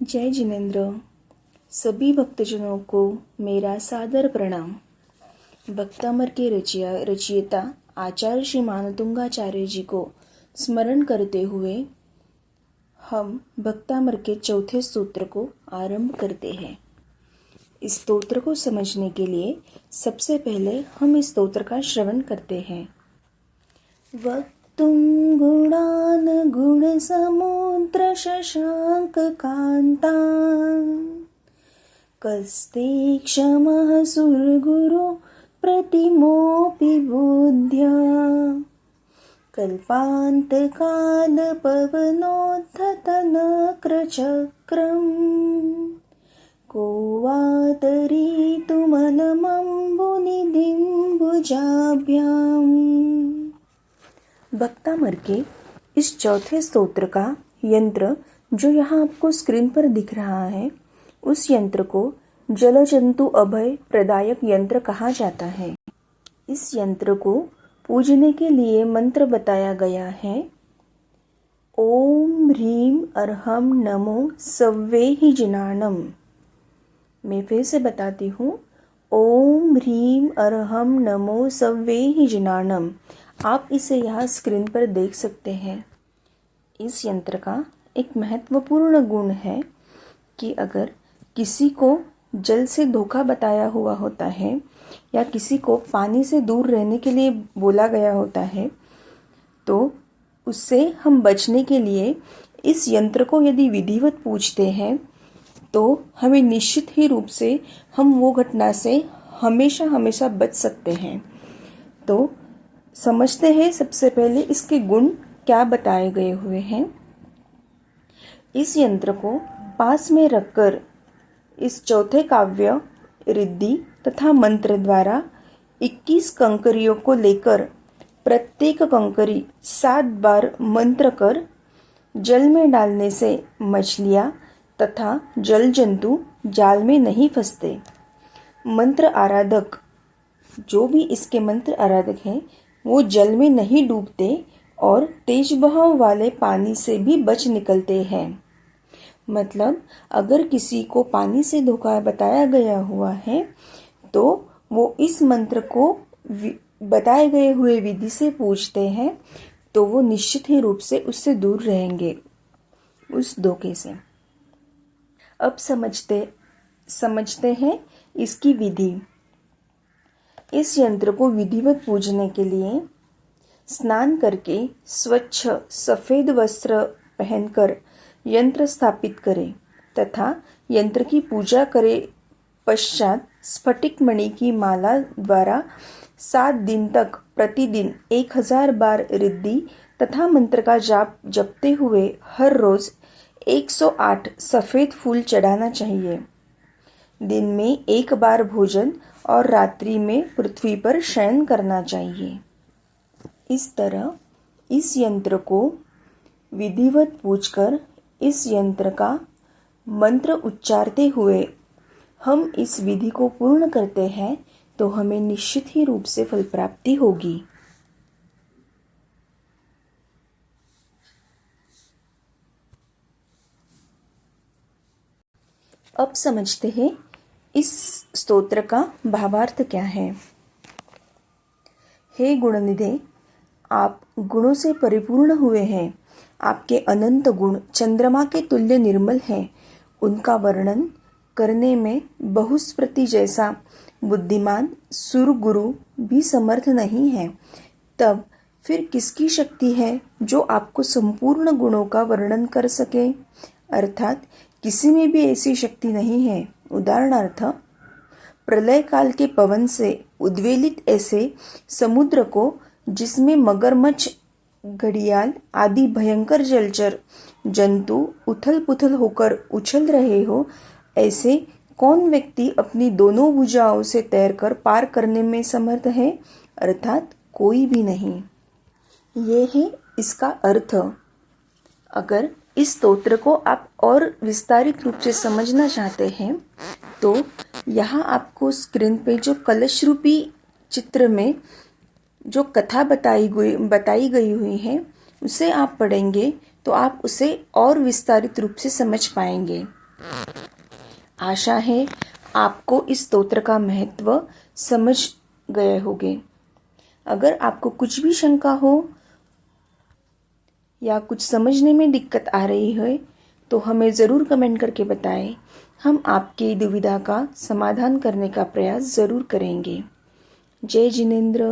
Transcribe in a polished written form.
जय जिनेन्द्र। सभी भक्तजनों को मेरा सादर प्रणाम। भक्तामर के रचयिता आचार्य श्री मानतुंगाचार्य जी को स्मरण करते हुए हम भक्तामर के चौथे स्तोत्र को आरंभ करते हैं। इस स्तोत्र को समझने के लिए सबसे पहले हम इस स्तोत्र का श्रवण करते हैं। वक्तुं गुणान् गुणसमुद्र शशांक कांतान् कस्ते क्षमः सुरगुरु प्रतिमोऽपि बुद्ध्या कल्पान्तकाल पवनोत्थतनक्रचक्रम् को वा तरीतुमलमम्बुनिधिं भुजाभ्याम्। भक्तामर के इस चौथे स्तोत्र का यंत्र जो यहाँ आपको स्क्रीन पर दिख रहा है, उस यंत्र को जलजंतु अभय प्रदायक यंत्र कहा जाता है। इस यंत्र को पूजने के लिए मंत्र बताया गया है। ओम ह्रीम अर्हम नमो सव्वेहि जिनाणम। मैं फिर से बताती हूँ। ओम ह्रीम अर्हम नमो सव्वेहि जिनाणम। आप इसे यहाँ स्क्रीन पर देख सकते हैं। इस यंत्र का एक महत्वपूर्ण गुण है कि अगर किसी को जल से धोखा बताया हुआ होता है या किसी को पानी से दूर रहने के लिए बोला गया होता है, तो उससे हम बचने के लिए इस यंत्र को यदि विधिवत पूजते हैं तो हमें निश्चित ही रूप से हम वो घटना से हमेशा हमेशा बच सकते हैं। तो समझते हैं सबसे पहले इसके गुण क्या बताए गए हुए हैं। इस यंत्र को पास में रखकर इस चौथे काव्य रिद्धि तथा मंत्र द्वारा 21 कंकरियों को लेकर प्रत्येक कंकरी 7 बार मंत्र कर जल में डालने से मछलियाँ तथा जल जंतु जाल में नहीं फंसते। मंत्र आराधक, जो भी इसके मंत्र आराधक हैं, वो जल में नहीं डूबते और तेज बहाव वाले पानी से भी बच निकलते हैं। मतलब अगर किसी को पानी से धोखा बताया गया हुआ है तो वो इस मंत्र को बताए गए हुए विधि से पूजते हैं तो वो निश्चित ही रूप से उससे दूर रहेंगे, उस धोखे से। अब समझते हैं इसकी विधि। इस यंत्र को विधिवत पूजने के लिए स्नान करके स्वच्छ सफ़ेद वस्त्र पहनकर यंत्र स्थापित करें तथा यंत्र की पूजा करे पश्चात स्फटिक मणि की माला द्वारा 7 दिन तक प्रतिदिन 1000 बार रिद्धि तथा मंत्र का जाप जपते हुए हर रोज 108 सफ़ेद फूल चढ़ाना चाहिए। दिन में 1 बार भोजन और रात्रि में पृथ्वी पर शयन करना चाहिए। इस तरह इस यंत्र को विधिवत पूजकर इस यंत्र का मंत्र उच्चारते हुए हम इस विधि को पूर्ण करते हैं तो हमें निश्चित ही रूप से फल प्राप्ति होगी। अब समझते हैं इस स्तोत्र का भावार्थ क्या है। हे गुणनिधे, आप गुणों से परिपूर्ण हुए हैं। आपके अनंत गुण चंद्रमा के तुल्य निर्मल हैं। उनका वर्णन करने में बहुस्मृति जैसा बुद्धिमान सुरगुरु भी समर्थ नहीं है। तब फिर किसकी शक्ति है जो आपको संपूर्ण गुणों का वर्णन कर सके? अर्थात किसी में भी ऐसी शक्ति नहीं है। उदाहरणार्थ, प्रलय काल के पवन से उद्वेलित ऐसे समुद्र को जिसमें मगरमच्छ, घड़ियाल आदि भयंकर जलचर जंतु उथल पुथल होकर उछल रहे हो, ऐसे कौन व्यक्ति अपनी दोनों भुजाओं से तैरकर पार करने में समर्थ है? अर्थात कोई भी नहीं। ये है इसका अर्थ। अगर इस स्तोत्र को आप और विस्तारित रूप से समझना चाहते हैं तो यहाँ आपको स्क्रीन पे जो कलश रूपी चित्र में जो कथा बताई गई हुई है उसे आप पढ़ेंगे तो आप उसे और विस्तारित रूप से समझ पाएंगे। आशा है आपको इस स्तोत्र का महत्व समझ गए होंगे। अगर आपको कुछ भी शंका हो या कुछ समझने में दिक्कत आ रही है तो हमें ज़रूर कमेंट करके बताएं। हम आपकी दुविधा का समाधान करने का प्रयास ज़रूर करेंगे। जय जिनेंद्र।